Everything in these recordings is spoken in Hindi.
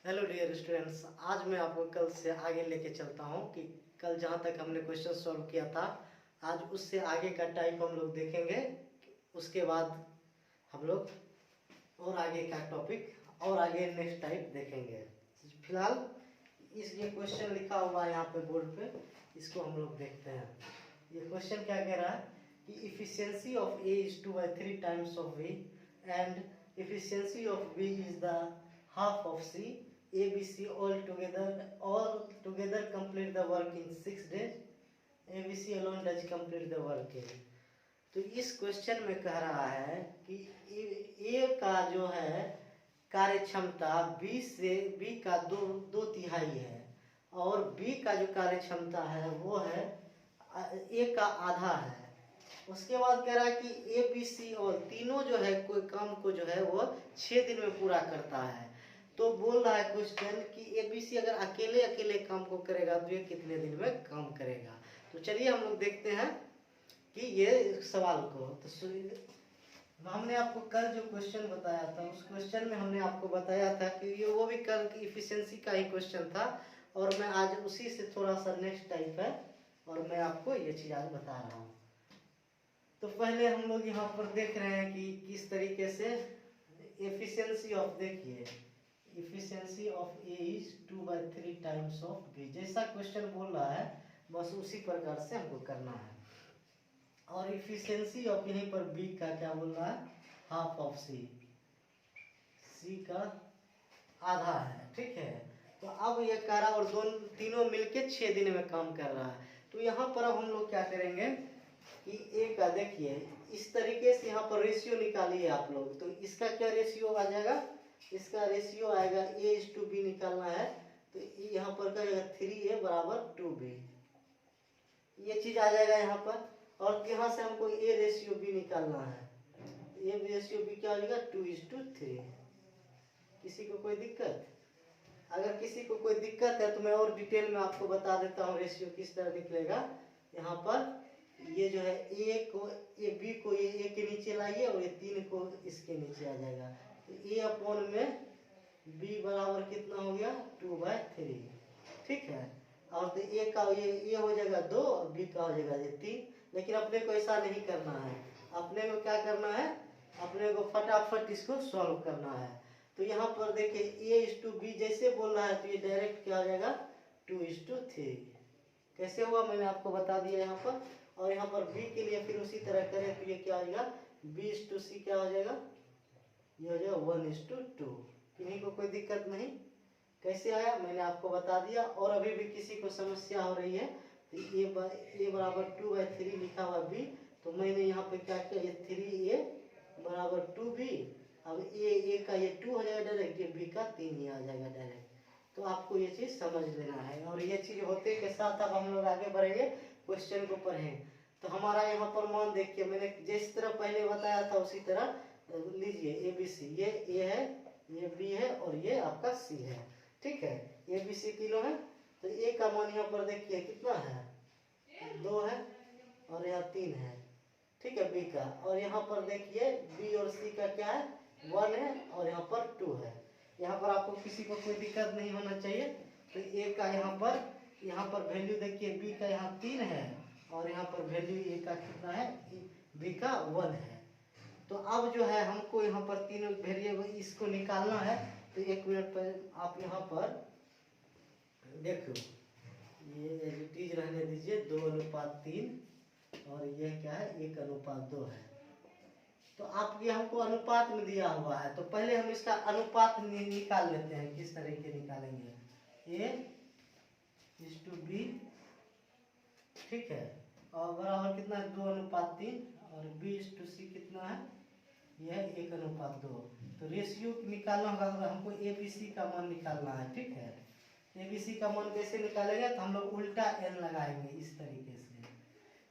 हेलो डियर स्टूडेंट्स, आज मैं आपको कल से आगे लेके चलता हूँ कि कल जहाँ तक हमने क्वेश्चन सॉल्व किया था, आज उससे आगे का टाइप हम लोग देखेंगे। उसके बाद हम लोग और आगे का टॉपिक और आगे नेक्स्ट टाइप देखेंगे। फिलहाल इस ये क्वेश्चन लिखा हुआ है यहाँ पे बोर्ड पे, इसको हम लोग देखते हैं। ये क्वेश्चन क्या कह रहा है कि efficiency of A is 2/3 times of B and efficiency of B is the half of C. ABC all together complete the work in 6 days. ABC alone does complete the work in। तो इस क्वेश्चन में कह रहा है कि ए का जो है कार्य क्षमता बी का दो तिहाई है और बी का जो कार्य क्षमता है वो है ए का आधा है। उसके बाद कह रहा है कि ए बी सी और तीनों जो है कोई काम को जो है वो 6 दिन में पूरा करता है। तो बोल रहा है क्वेश्चन कि एबीसी अगर अकेले अकेले काम को करेगा तो ये कितने दिन में काम करेगा। तो चलिए हम लोग देखते हैं कि ये सवाल को। तो हमने आपको कल जो क्वेश्चन बताया था उस क्वेश्चन में हमने आपको बताया था कि ये वो भी कल की इफिशियंसी का ही क्वेश्चन था और मैं आज उसी से थोड़ा सा नेक्स्ट टाइप है और मैं आपको ये चीज आज बता रहा हूँ। तो पहले हम लोग यहाँ पर देख रहे हैं कि किस तरीके से एफिशिएंसी ऑफ, देखिए efficiency of A is 2/3 times of B. जैसा क्वेश्चन बोल रहा है बस उसी प्रकार से हमको करना है। और इफिशियंसी ऑफ यहीं पर बी का क्या बोल रहा है, हाफ ऑफ सी, सी का आधा है, ठीक है। तो अब ये कह रहा और दोनों तीनों मिलके 6 दिन में काम कर रहा है। तो यहाँ पर अब हम लोग क्या करेंगे कि ए का देखिए इस तरीके से यहाँ पर रेशियो निकालिए आप लोग। तो इसका क्या रेशियो आ जाएगा, इसका रेशियो आएगा A/B निकालना है तो यहाँ पर क्या आएगा 3A बराबर 2B, ये चीज आ जाएगा यहाँ पर। और यहाँ से हमको A/B निकालना है, A/B क्या हो जाएगा 2:3। किसी को कोई दिक्कत? अगर किसी को कोई दिक्कत है तो मैं और डिटेल में आपको बता देता हूँ रेशियो किस तरह निकलेगा। यहाँ पर ये जो है ए बी को ये ए के नीचे लाइए और ये 3 को इसके नीचे आ जाएगा। तो A/में बी बराबर कितना हो गया 2/3, ठीक है। और तो ए का ये हो जाएगा 2 और बी का हो जाएगा ये 3। लेकिन अपने को ऐसा नहीं करना है, अपने को क्या करना है, अपने को फटाफट इसको सॉल्व करना है। तो यहाँ पर देखिए A/B जैसे बोल रहा है तो ये डायरेक्ट क्या हो जाएगा 2:3। कैसे हुआ मैंने आपको बता दिया यहाँ पर। और यहाँ पर B के लिए फिर उसी तरह करें तो ये क्या हो जाएगा B/C क्या हो जाएगा, ये हो जाएगा 1:2। किन्हीं को कोई दिक्कत नहीं? कैसे आया मैंने आपको बता दिया। और अभी भी किसी को समस्या हो रही है तो ए बराबर 2/3 लिखा हुआ बी, तो मैंने यहाँ पे क्या किया ये 3A बराबर 2B। अब ए का ये 2 हो जाएगा डायरेक्ट, ये बी का 3 ही आ जाएगा डायरेक्ट। तो आपको ये चीज समझ लेना है और ये चीज होते के साथ अब हम लोग आगे बढ़ेंगे, क्वेश्चन को पढ़ें। तो हमारा यहाँ पर मान देखिए मैंने जिस तरह पहले बताया था उसी तरह लीजिए ABC, ये ए है, ये बी है और ये आपका सी है, ठीक है। ABC किलो है तो ए का मान यहाँ पर देखिए कितना है 2 है और यहाँ 3 है, ठीक है बी का। और यहाँ पर देखिए बी और सी का क्या है 1 है और यहाँ पर 2 है। यहाँ पर आपको किसी को कोई दिक्कत नहीं होना चाहिए। तो ए का यहाँ पर वैल्यू देखिए बी का यहाँ 3 है और यहाँ पर वैल्यू ए का कितना है, बी का 1 है। तो अब जो है हमको यहाँ पर तीनों वेरिएबल इसको निकालना है। तो 1 मिनट पर आप यहाँ पर देखो ये एडिटीज रहने दीजिए 2:3 और ये क्या है 1:2 है। तो आप ये हमको अनुपात में दिया हुआ है तो पहले हम इसका अनुपात निकाल लेते हैं। किस तरीके निकालेंगे, A/B, ठीक है। और बराबर कितना है 2:3 और B/C कितना है, यह है 1:2। तो रेशियो निकालना होगा, अगर हमको ABC का मान निकालना है, ठीक है। ABC का मान कैसे निकालेंगे तो हम लोग उल्टा n लगाएंगे इस तरीके से।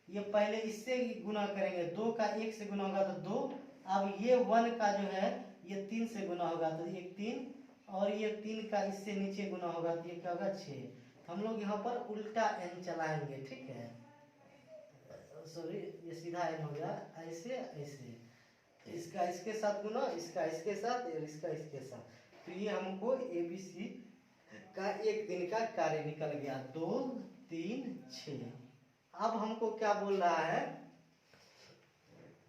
ये पहले इससे गुना करेंगे, 2 का 1 से गुना होगा तो 2। अब ये 1 का जो है ये 3 से गुना होगा तो 1 3 और ये 3 का इससे नीचे गुना होगा तो ये क्या होगा 6। तो हम लोग यहाँ पर उल्टा n चलाएंगे, ठीक है। सॉरी ये सीधा n हो गया, ऐसे ऐसे। इसका इसके साथ गुना, इसका इसके साथ और इसका इसके साथ। तो ये हमको ABC का एक दिन का कार्य निकल गया 2 3 6। अब हमको क्या बोल रहा है,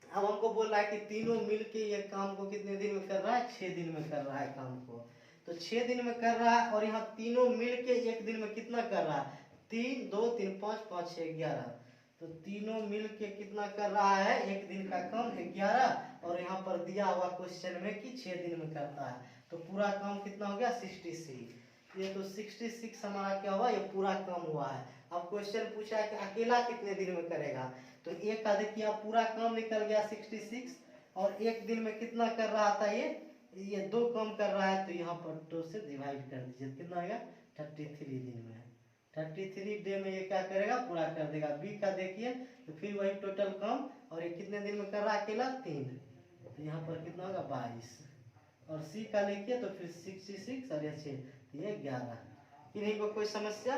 अब हमको बोल रहा है कि तीनों मिलके ये काम को कितने दिन में कर रहा है, 6 दिन में कर रहा है काम को। तो 6 दिन में कर रहा है और यहाँ तीनों मिलके एक दिन में कितना कर रहा है, 3 2 3 5 5 6 11। तो तीनों मिलके कितना कर रहा है, एक दिन का काम 11, और यहाँ पर दिया हुआ क्वेश्चन में कि 6 दिन में करता है। तो पूरा काम कितना हो गया 66। ये तो 66 हमारा क्या हुआ, ये पूरा काम हुआ है। अब क्वेश्चन पूछा है कि अकेला कितने दिन में करेगा, तो एक का देखिए अब पूरा काम निकल गया 66, और एक दिन में कितना कर रहा था, ये 2 काम कर रहा है। तो यहाँ पर 2 से डिवाइड कर दीजिए, कितना आएगा 33 दिन में। 33 डे में ये क्या करेगा, पूरा कर देगा। बी का देखिए तो फिर वही टोटल काम, और ये कितने दिन में कर रहा है अकेला 3, तो यहाँ पर कितना होगा 22। और सी का लिखिए तो फिर 66 और ये 6, तो ये 11। किन्हीं को कोई समस्या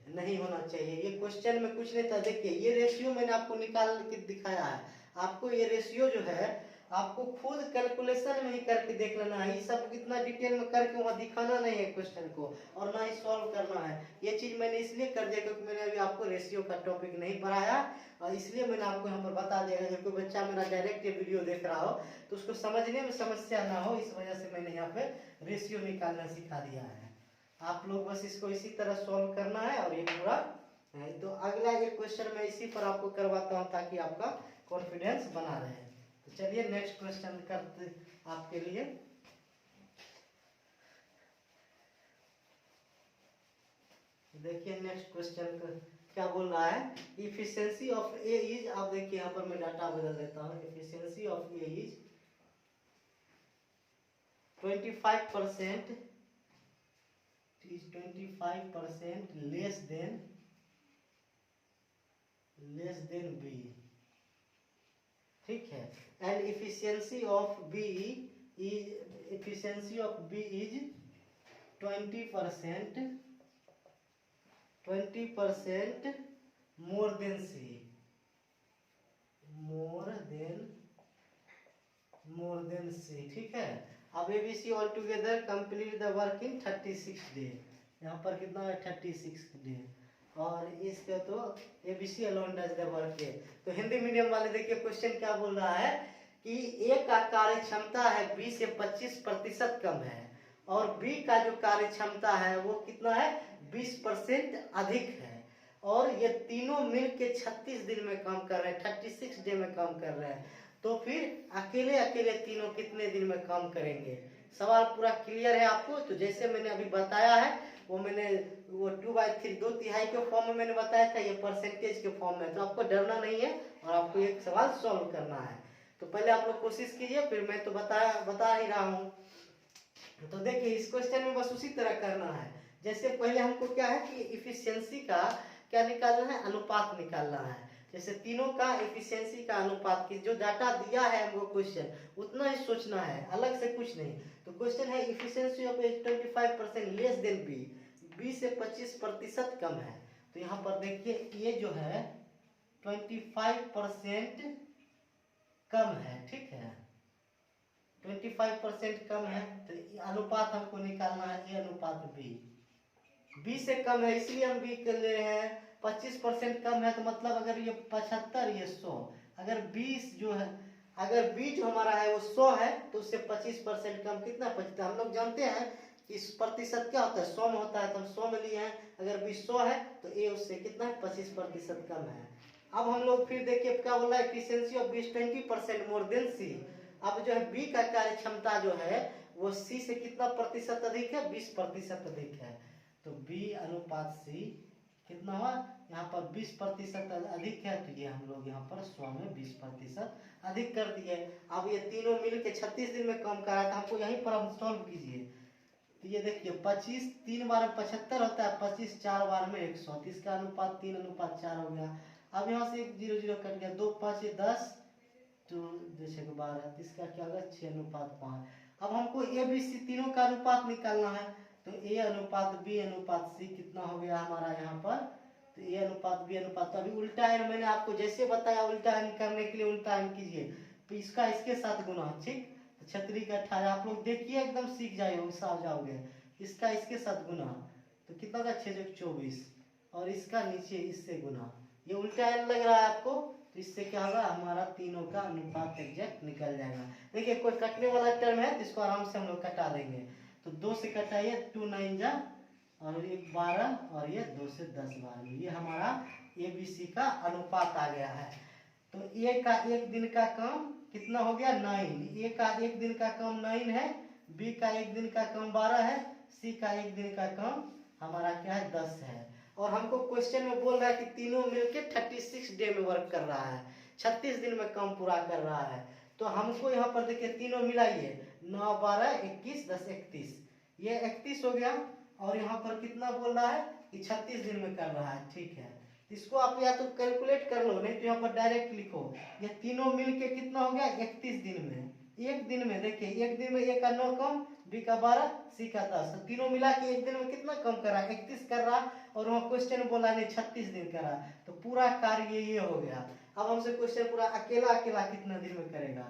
नहीं होना चाहिए। ये क्वेश्चन में कुछ नहीं था। देखिए ये रेशियो मैंने आपको निकाल के दिखाया है। आपको ये रेशियो जो है आपको खुद कैलकुलेशन में ही करके देख लेना है। ये सब इतना डिटेल में करके वहाँ दिखाना नहीं है क्वेश्चन को, और ना ही सॉल्व करना है। ये चीज़ मैंने इसलिए कर दिया क्योंकि मैंने अभी आपको रेशियो का टॉपिक नहीं पढ़ाया, और इसलिए मैंने आपको यहाँ पर बता दिया। अगर कोई बच्चा मेरा डायरेक्ट ये वीडियो देख रहा हो तो उसको समझने में समस्या ना हो, इस वजह से मैंने यहाँ पे रेशियो निकालना सिखा दिया है। आप लोग बस इसको इसी तरह सॉल्व करना है, और ये पूरा है। तो अगला एक क्वेश्चन मैं इसी पर आपको करवाता हूँ ताकि आपका कॉन्फिडेंस बना रहे। तो चलिए नेक्स्ट क्वेश्चन करते आपके लिए। देखिए नेक्स्ट क्वेश्चन क्या बोल रहा है, इफिशियंसी ऑफ ए इज, आप देखिए यहाँ पर मैं डाटा बदल देता हूँ। Efficiency of A is 25% is 25% less than B, ठीक है। And efficiency of B is 20% more than C, ठीक है। अब ABC all together complete the work in 36 day. यहाँ पर कितना है 36 डे, और इसका तो ABC alone does the work है। तो हिंदी मीडियम वाले देखिए क्वेश्चन क्या बोल रहा है कि A का कार्य क्षमता है B से 25% कम है, और B का जो कार्य क्षमता है वो कितना है 20% अधिक है, और ये तीनों मिल के 36 दिन में काम कर रहे हैं, 36 डे में काम कर रहे हैं। तो फिर अकेले अकेले तीनों कितने दिन में काम करेंगे। सवाल पूरा क्लियर है आपको। तो जैसे मैंने अभी बताया है वो मैंने 2/3 2/3 के फॉर्म में मैंने बताया था, ये परसेंटेज के फॉर्म में। तो आपको डरना नहीं है और आपको एक सवाल सॉल्व करना है। तो पहले आप लोग कोशिश कीजिए, फिर मैं तो बता ही रहा हूँ। तो देखिए इस क्वेश्चन में बस उसी तरह करना है। जैसे पहले हमको क्या है कि इफिशियंसी का क्या निकालना है, अनुपात निकालना है। जैसे तीनों का इफिशियंसी का अनुपात की जो डाटा दिया है हमको क्वेश्चन उतना ही सोचना है, अलग से कुछ नहीं। तो क्वेश्चन है efficiency of 25% less than B, B से 25% कम है। तो यहाँ पर देखिए ये जो है 25% कम है, ठीक है, 25% कम है। तो अनुपात हमको निकालना है ए अनुपात बी, बी से कम है इसलिए हम बी कर ले रहे हैं। 25% कम है तो मतलब अगर ये 75 ये 100, अगर 20 जो है, अगर बी जो हमारा है वो 100 है तो उससे 25% कम कितना 25। हम लोग जानते हैं कि इस प्रतिशत क्या होता है 100 में होता है, तो हम 100 में लिए हैं। अगर बी 100 है तो ए उससे कितना है 25% कम है। अब हम लोग फिर देखिए क्या बोला, efficiency of B 20% more than C. अब जो है बी का कार्य क्षमता जो है वो सी से कितना प्रतिशत अधिक है, 20% अधिक है। तो बी अनुपात सी कितना हुआ, यहाँ पर 20% अधिक है, तो ये हम लोग यहाँ पर 100 में 20% अधिक कर दिए। अब ये तीनों मिल के 36 दिन में कम करा था हमको, यहीं पर हम सॉल्व कीजिए। तो ये देखिए 25 3 बार 75 होता है, 25 4 बार में 100, तो इसका अनुपात 3:4 हो गया। अब यहाँ से 0 0 कट गया, 2 5 10 तो 12, इसका क्या होगा 6:5। अब हमको ए बी सी तीनों का अनुपात निकालना है। तो ए अनुपात बी अनुपात सी कितना हो गया हमारा यहाँ पर, तो ए अनुपात बी अनुपात। तो अभी उल्टा एन मैंने आपको जैसे बताया उल्टा एन करने के लिए उल्टा एन कीजिए, तो इसका इसके साथ गुना, ठीक। छतरी का 18, आप लोग देखिए एकदम सीख जाओगे। इसका इसके साथ गुना तो कितना होगा 6 24, और इसका नीचे इससे गुना, ये उल्टा लग रहा है आपको, तो इससे क्या होगा हमारा तीनों का अनुपात एग्जैक्ट निकल जाएगा। देखिए कोई कटने वाला टर्म है तो इसको आराम से हम लोग कटा देंगे। तो 2 से कटाइए, 2 9 जा, और 1 12, और ये 2 से 10 12, ये हमारा ABC का अनुपात आ गया है। तो ए का एक दिन का काम कितना हो गया 9, ए का एक दिन का काम 9 है, बी का एक दिन का काम 12 है, सी का एक दिन का काम हमारा क्या है 10 है। और हमको क्वेश्चन में बोल रहा है कि तीनों मिलके 36 डे में वर्क कर रहा है, 36 दिन में काम पूरा कर रहा है। तो हमको यहाँ पर देखिए तीनों मिलाइए, 9 12 21 10 31, ये 31 हो गया। और यहाँ पर कितना बोल रहा है कि 36 दिन में कर रहा है, ठीक है। इसको आप या तो कैलकुलेट कर लो, नहीं तो यहाँ पर डायरेक्ट लिखो, ये तीनों मिलके कितना हो गया 31 दिन में। एक दिन में देखिए, एक दिन में ए का 9 कम, बी का 12, सी का 10, तो तीनों मिला के एक दिन में कितना कम कर रहा है 31 कर रहा, और वहाँ क्वेश्चन बोला नहीं 36 दिन कर रहा, तो पूरा कार्य ये हो गया। अब हमसे क्वेश्चन पूरा अकेला अकेला कितना दिन में करेगा,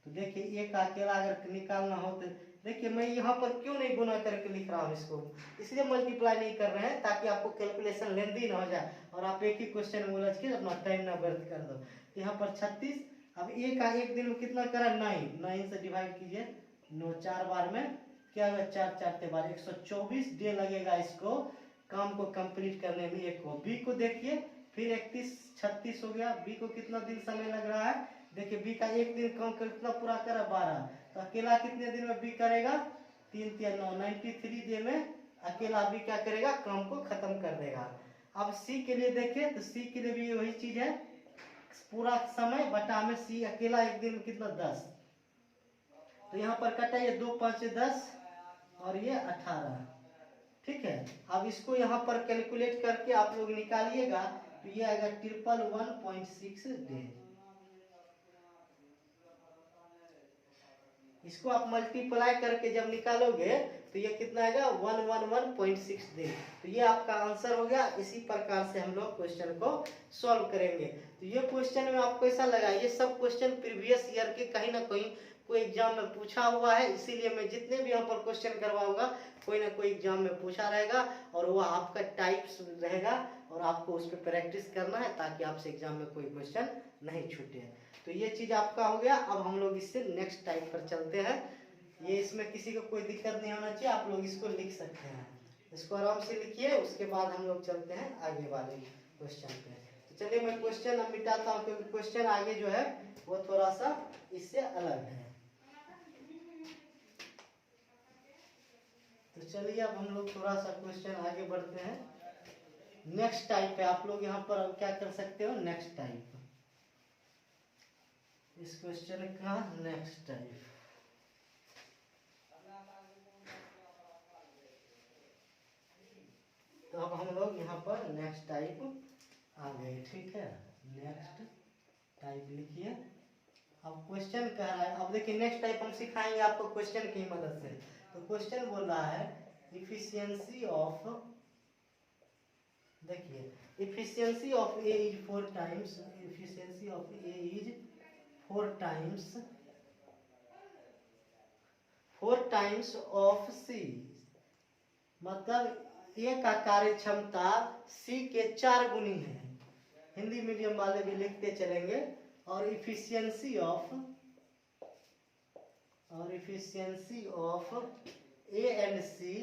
तो देखिए एक अकेला अगर निकालना हो तो देखिए मैं यहाँ पर क्यों नहीं गुना करके लिख रहा हूँ इसको, इसलिए मल्टीप्लाई नहीं कर रहे हैं ताकि आपको कैलकुलेशन लेंदी ना हो जाए और आप एक ही क्वेश्चन में उलझ के अपना टाइम ना व्यर्थ कर दो। यहाँ पर 36, अब ए का एक दिन में कितना करा 9 से डिवाइड कीजिए, 9 4 बार में क्या होगा 4 4 बार 124 डे लगेगा इसको काम को कंप्लीट करने में। एक को बी को देखिए, फिर 31 36 हो गया, बी को कितना दिन समय लग रहा है, देखिए बी का एक दिन काम कितना पूरा करा 12, तो अकेला कितने दिन में बी करेगा 3 3 9 93 डे में अकेला बी क्या करेगा काम को खत्म कर देगा। अब सी के लिए देखें तो सी के लिए भी वही चीज है, पूरा समय बटा में सी अकेला एक दिन में कितना 10, तो यहाँ पर कटाइए 2 5 10 और ये 18, ठीक है। अब इसको यहाँ पर कैलकुलेट करके आप लोग निकालिएगा तो ये आएगा 111.6 डे। इसको आप मल्टीप्लाई करके जब निकालोगे तो ये कितना आएगा 111.6 दिन। तो ये आपका आंसर हो गया। इसी प्रकार से हम लोग क्वेश्चन को सॉल्व करेंगे। तो ये क्वेश्चन में आपको ऐसा लगा, ये सब क्वेश्चन प्रीवियस ईयर के कहीं ना कहीं कोई एग्जाम में पूछा हुआ है, इसीलिए मैं जितने भी यहाँ पर क्वेश्चन करवाऊंगा कोई ना कोई एग्जाम में पूछा रहेगा और वो आपका टाइप्स रहेगा और आपको उस पर प्रैक्टिस करना है ताकि आपसे एग्जाम में कोई क्वेश्चन नहीं छूटे। तो ये चीज आपका हो गया। अब हम लोग इससे नेक्स्ट टाइप पर चलते हैं। ये इसमें किसी को कोई दिक्कत नहीं होना चाहिए, आप लोग इसको लिख सकते हैं, इसको आराम से लिखिए। उसके बाद हम लोग चलते हैं आगे वाले क्वेश्चन पे। तो चलिए मैं क्वेश्चन अब मिटाता हूँ क्योंकि क्वेश्चन आगे जो है वो थोड़ा सा इससे अलग है। तो चलिए अब हम लोग थोड़ा सा क्वेश्चन आगे बढ़ते हैं। नेक्स्ट टाइप है, आप लोग यहाँ पर क्या कर सकते हो, नेक्स्ट टाइप, इस क्वेश्चन का नेक्स्ट टाइप। तो अब हम लोग यहाँ पर नेक्स्ट टाइप आ गए, ठीक है। नेक्स्ट टाइप लिखिए। अब क्वेश्चन कह रहा है, अब देखिए नेक्स्ट टाइप हम सिखाएंगे आपको क्वेश्चन की मदद से। तो क्वेश्चन बोल रहा है इफिशियंसी ऑफ, देखिए efficiency of A is 4 times, efficiency of A is 4 times of C, मतलब ए का कार्य क्षमता सी के 4 गुनी है। हिंदी मीडियम वाले भी लिखते चलेंगे। और इफिशियंसी ऑफ ए एंड सी,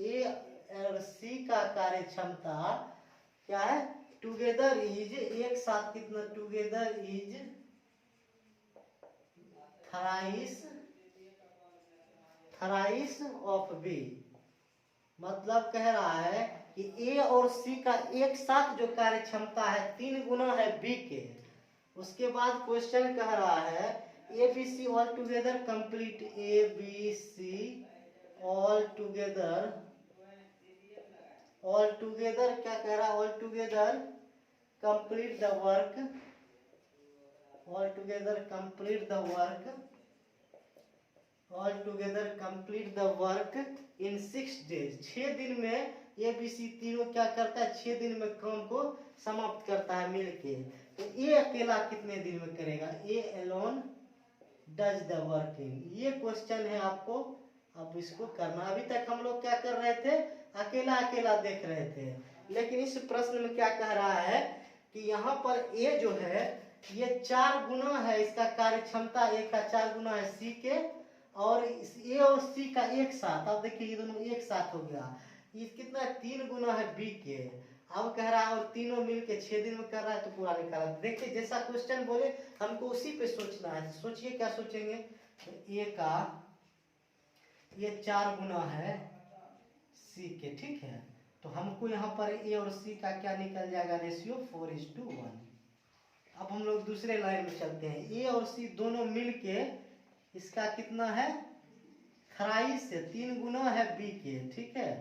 ए और सी का कार्य क्षमता क्या है, टुगेदर इज, एक साथ कितना, टुगेदर इज थराइस ऑफ बी। मतलब कह रहा है कि ए और सी का एक साथ जो कार्य क्षमता है 3 गुना है बी के। उसके बाद क्वेश्चन कह रहा है A B C all together complete, A B C all together क्या कह रहा है, all together complete the work, all together complete the work in 6 days. 6 दिन में ए बी सी तीनों क्या करता है, 6 दिन में काम को समाप्त करता है मिलके। तो ए अकेला कितने दिन में करेगा, A alone does the working. ये क्वेश्चन है आपको अब इसको करना। अभी तक हम लोग क्या कर रहे थे, अकेला अकेला देख रहे थे, लेकिन इस प्रश्न में क्या कह रहा है कि यहाँ पर ए जो है ये 4 गुना है, इसका कार्य क्षमता ए का 4 गुना है सी के, और ए और सी का एक साथ। अब देखिए ये दोनों एक साथ हो गया, ये कितना 3 गुना है बी के। अब कह रहा है और तीनों मिलके 6 दिन में कर रहा है, तो पूरा निकाला। देखिए जैसा क्वेश्चन बोले हमको उसी पे सोचना है। सोचिए क्या सोचेंगे, तो ए का ये 4 गुना है सी के, ठीक है। तो हमको यहाँ पर ए और सी का क्या निकल जाएगा, रेशियो 4:1। अब हम लोग दूसरे लाइन में चलते हैं। ए और सी दोनों मिलके इसका कितना है 23 से 3 गुना है बी के, ठीक है।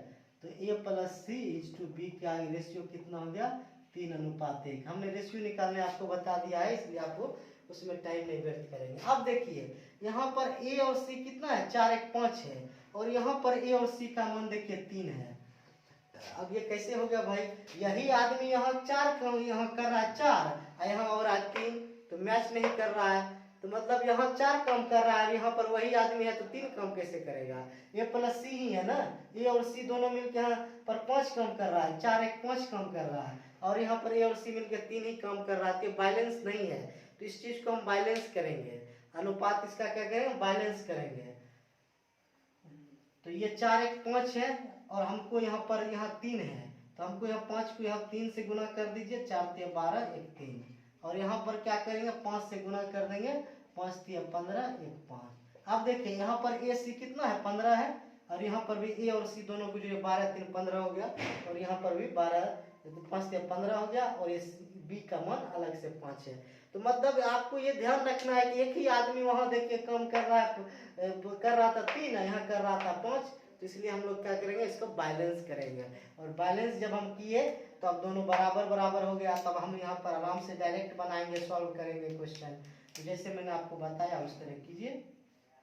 तो A plus C is to B का रेशियो कितना हो गया 3:1। हमने रेशियो निकालने आपको बता दिया है, इसलिए आपको उसमें टाइम नहीं व्यर्थ करेंगे। अब देखिए यहाँ पर ए और सी कितना है 4 1 5 है, और यहाँ पर ए और सी का मान देखिए 3 है। अब ये कैसे हो गया भाई, यही आदमी यहाँ 4 कम यहाँ कर रहा है 4, यहाँ और आज 3, तो मैच नहीं कर रहा है। तो मतलब यहाँ 4 कम कर रहा है, यहाँ पर वही आदमी है, तो 3 कम कैसे करेगा। ए प्लस सी ही है ना, ए और सी दोनों मिलकर यहाँ पर 5 कम कर रहा है, 4 1 5 कम कर रहा है, और यहाँ पर ए और सी मिलकर 3 ही कम कर रहा है। तो बैलेंस नहीं है, तो इस चीज को हम बैलेंस करेंगे, अनुपात इसका क्या करेंगे, बैलेंस करेंगे। तो ये 4 1 5 है, और हमको यहाँ पर यहाँ 3 है, तो हमको यहाँ 5 को यहाँ 3 से गुना कर दीजिए, 4 3 12 1 3, और यहाँ पर क्या करेंगे 5 से गुना कर देंगे, 5 3 15 1 5। अब देखिए यहाँ पर ए सी कितना है 15 है, और यहाँ पर भी ए और सी दोनों को जो 12 3 15 हो गया, और यहाँ पर भी 12 5 3 15 हो गया, और ये बी का मान अलग से 5 है। तो मतलब आपको ये ध्यान रखना है कि एक ही आदमी वहां देखिए कम कर रहा था 3, यहाँ कर रहा था 5, तो इसलिए हम लोग क्या करेंगे, इसको बैलेंस करेंगे। और बैलेंस जब हम किए तो अब दोनों बराबर बराबर हो गया, तब हम यहाँ पर आराम से डायरेक्ट बनाएंगे, सॉल्व करेंगे क्वेश्चन। तो जैसे मैंने आपको बताया उस तरह कीजिए।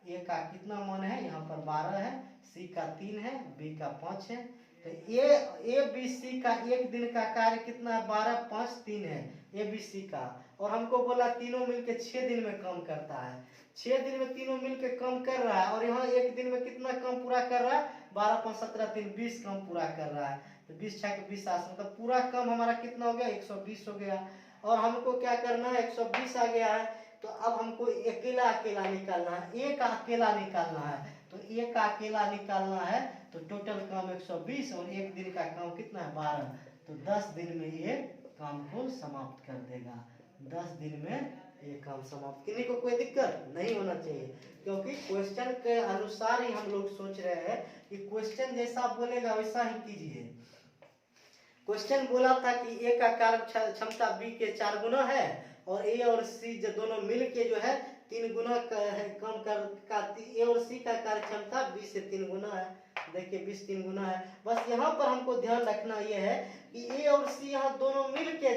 ए का कितना मान है, यहाँ पर 12 है, सी का 3 है, बी का 5 है। तो ए बी सी का एक दिन का कार्य कितना है 12 5 3 है ए बी सी का, और हमको बोला तीनों मिलके 6 दिन में कम करता है। 6 दिन में तीनों मिलके कम कर रहा है, और यहाँ एक दिन में कितना कम पूरा कर रहा है 12 5 17 3 20 कम पूरा कर रहा है। तो 20 6 के 20 मतलब पूरा कम हमारा कितना हो गया 120 हो गया, और हमको क्या करना है 120 आ गया है। तो अब हमको अकेला अकेला निकालना है, ए का अकेला निकालना है। तो ए का अकेला निकालना है, तो टोटल काम 120, और एक दिन का काम कितना है 12, तो 10 दिन में ये काम को समाप्त कर देगा। 10 दिन में ये काम समाप्त, किसी को कोई दिक्कत नहीं होना चाहिए, क्योंकि क्वेश्चन के अनुसार ही हम लोग सोच रहे हैं कि क्वेश्चन जैसा बोलेगा वैसा ही कीजिए। क्वेश्चन बोला था कि ए का कार्य क्षमता बी के 4 गुना है, और ए और सी जो दोनों मिल के जो है 3 गुना कम कर ए और सी का कार्य क्षमता 20 से 3 गुना है। देखिए 20 3 गुना है। बस यहाँ पर हमको ध्यान रखना यह है कि ए और सी यहाँ दोनों मिल के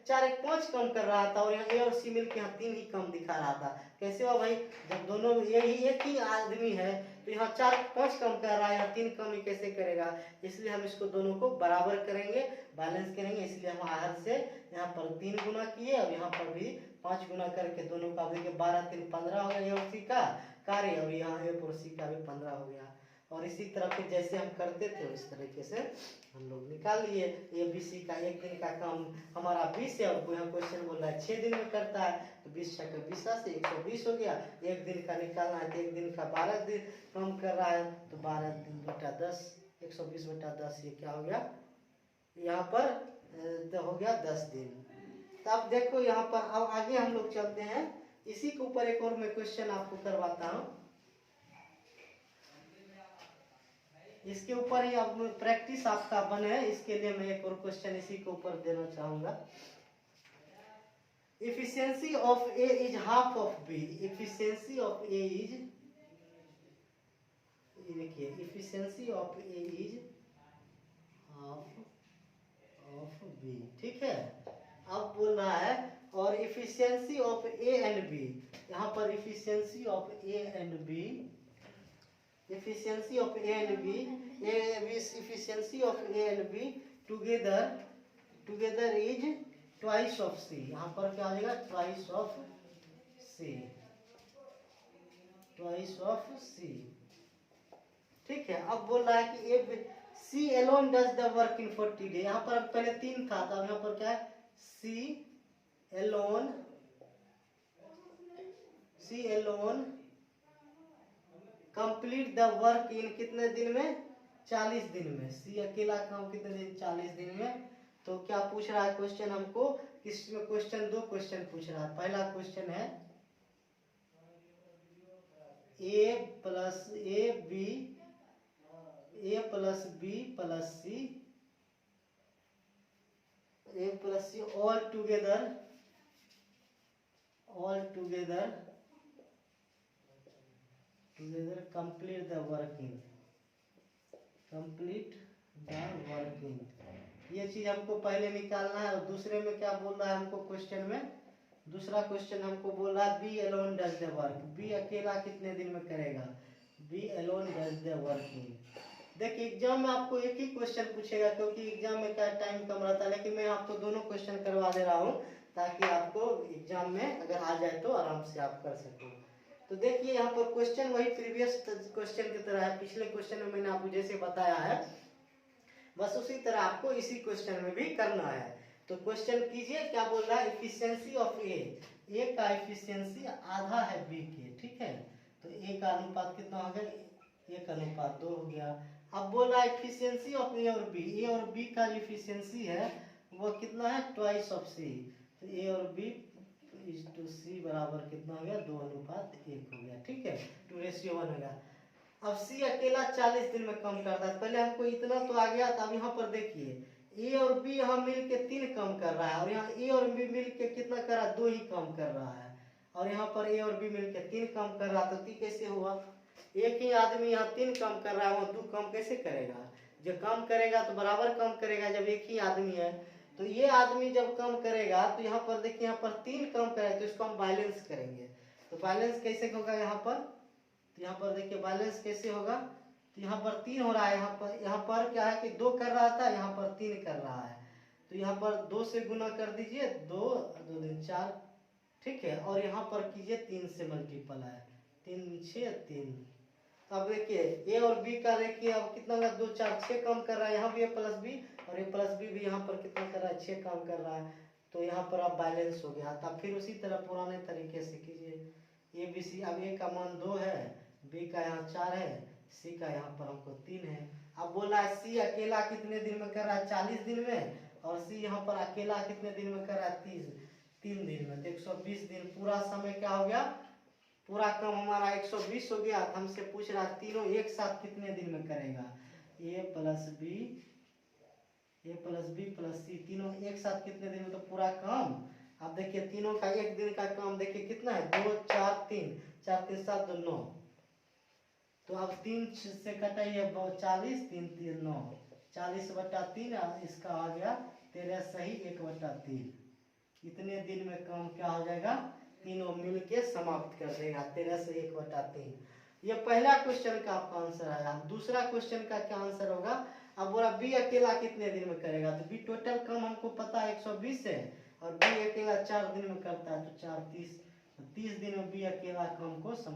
4 1 5 कम कर रहा था, और यहाँ ए और सी मिल के यहाँ 3 ही कम दिखा रहा था। कैसे हुआ भाई, जब दोनों यही एक ही आदमी है, तो यहाँ 4 5 कम कर रहा है, यहाँ 3 कम ही कैसे करेगा। इसलिए हम इसको दोनों को बराबर करेंगे, बैलेंस करेंगे। इसलिए हम आहार से यहाँ पर 3 गुना किए, और यहाँ पर भी 5 गुना करके दोनों का देखिए 12 3 15 हो गया ए और सी का कार्य, और यहाँ ए और सी का भी 15 हो गया। और इसी तरह फिर जैसे हम करते थे उस तरीके से हम लोग निकाल लिए। ए बी सी का एक दिन का काम हमारा 20 है, और यहाँ क्वेश्चन बोल रहा है 6 दिन में करता है, तो 20 6 20 से 120 हो गया। एक दिन का निकालना है, तो एक दिन का 12 दिन कम कर रहा है, तो 12 दिन बटा 10 120 बटा 10, ये क्या हो गया यहाँ पर हो गया 10 दिन। तो अब देखो यहाँ पर अब आगे हम लोग चलते हैं, इसी के ऊपर एक और मैं क्वेश्चन आपको करवाता हूँ। इसके ऊपर ही अब प्रैक्टिस आपका बने, इसके लिए मैं एक और क्वेश्चन इसी के ऊपर देना चाहूंगा। Efficiency of A is half of B. Efficiency of A is, देखिए efficiency of A is half of B, ठीक है। अब बोल रहा है और efficiency of A and B, यहाँ पर efficiency of A and B, efficiency of A and B, efficiency of A and B together is twice of C। यहाँ पर क्या हो जाएगा twice of C। Twice of C. ठीक है, अब बोल रहा है कि A C alone does the work in 40 day. यहाँ पर पहले 3 था, तो यहाँ पर क्या है, C alone complete the work in कितने दिन में, 40 दिन में। सी अकेला काम कितने दिन, 40 दिन में। तो क्या पूछ रहा है क्वेश्चन हमको, इसमें क्वेश्चन 2 क्वेश्चन पूछ रहा है। पहला क्वेश्चन है A plus B plus C all together complete the working। ये चीज हमको पहले निकालना है। और दूसरे में क्या बोल रहा है हमको क्वेश्चन में, दूसरा क्वेश्चन हमको बोल रहा है B alone does the work. B अकेला कितने दिन में करेगा, B alone does the working. देखिए एग्जाम में आपको एक ही क्वेश्चन पूछेगा, क्योंकि एग्जाम में क्या टाइम कम रहता है, लेकिन मैं आपको दोनों क्वेश्चन करवा दे रहा हूँ ताकि आपको एग्जाम में अगर आ जाए तो आराम से आप कर सको। तो देखिए यहाँ पर क्वेश्चन वही प्रीवियस क्वेश्चन की तरह है। पिछले क्वेश्चन में मैंने आपको जैसे बताया है, बस उसी तरह आपको इसी क्वेश्चन में भी करना है। तो क्वेश्चन कीजिए, क्या बोल रहा है, एफिशिएंसी ऑफ ए का एफिशिएंसी आधा है बी के। ठीक है, तो ए का अनुपात कितना हो गया, 1:2 हो गया। अब बोल रहा है एफिशिएंसी ऑफ ए और बी का एफिशिएंसी है वो कितना है, ट्वाइस ऑफ सी। तो ए और बी इज टू सी बराबर कितना हो गया, 2:1 हो गया। ठीक है, 2:1 हो गया। अब सी अकेला 40 दिन में कम करता है। पहले हमको इतना तो आ गया था। अब यहाँ पर देखिए ए और बी यहाँ मिल के 3 कम कर रहा है, और यहाँ ए और बी मिल के कितना कर रहा है, 2 ही कम कर रहा है। और यहाँ पर ए और बी मिल के 3 कम कर रहा है। तो 3 कैसे हुआ, एक ही आदमी यहाँ 3 कम कर रहा है, वो 2 कम कैसे करेगा। जब कम करेगा तो बराबर कम करेगा, जब एक ही आदमी है। तो ये आदमी जब कम करेगा तो यहाँ पर देखिए, यहाँ पर 3 कम करेगा, तो इसको हम बैलेंस करेंगे। तो बैलेंस कैसे होगा यहाँ पर, तो यहाँ पर देखिए बैलेंस कैसे होगा, तो यहाँ पर 3 हो रहा है, यहाँ पर क्या है कि 2 कर रहा था, यहाँ पर 3 कर रहा है। तो यहाँ पर 2 से गुना कर दीजिए, 2 2 दिन 4। ठीक है, और यहाँ पर कीजिए 3 से मल्टीपल है, 3 6 3। अब देखिए ए और बी का देखिए, अब कितना होगा, 2 4 6 कम कर रहा है। यहाँ भी ए प्लस बी, और ए प्लस बी भी यहाँ पर कितना कर रहा है, 6 कम कर रहा है। तो यहाँ पर अब बैलेंस हो गया। तब फिर उसी तरह पुराने तरीके से कीजिए। ए बी सी, अब ए का मान 2 है, बी का यहाँ 4 है, सी का यहाँ पर हमको 3 है। अब बोला है सी अकेला कितने दिन में कर रहा है, 40 दिन में, और सी यहाँ पर अकेला कितने दिन में कर रहा है, 3 दिन में। तो 120 दिन पूरा समय क्या हो गया, पूरा कम हमारा 120 हो गया। हमसे पूछ रहा है तीनों एक साथ कितने दिन में करेगा, ए प्लस बी प्लस सी, तीनों एक साथ कितने दिन में, तो पूरा काम। अब देखिए तीनों का एक दिन का काम देखिए कितना है, 2 4 3, 4 3 7 2 9। तो अब 3 से कटाइए 40, 3 3 9, 40/3। इसका आ गया 13 सही 1/3। इतने दिन में काम क्या हो जाएगा, तीनों मिलके समाप्त कर देगा, 13 से 1/3। ये पहला क्वेश्चन का आपका आंसर आया। दूसरा क्वेश्चन का क्या आंसर होगा, अब बोला बी अकेला कितने दिन में करेगा। तो बी टोटल काम हमको पता है 120 है, और बी अकेला 4 दिन में करता है, तो 4 30 दिन में बी अकेला काम को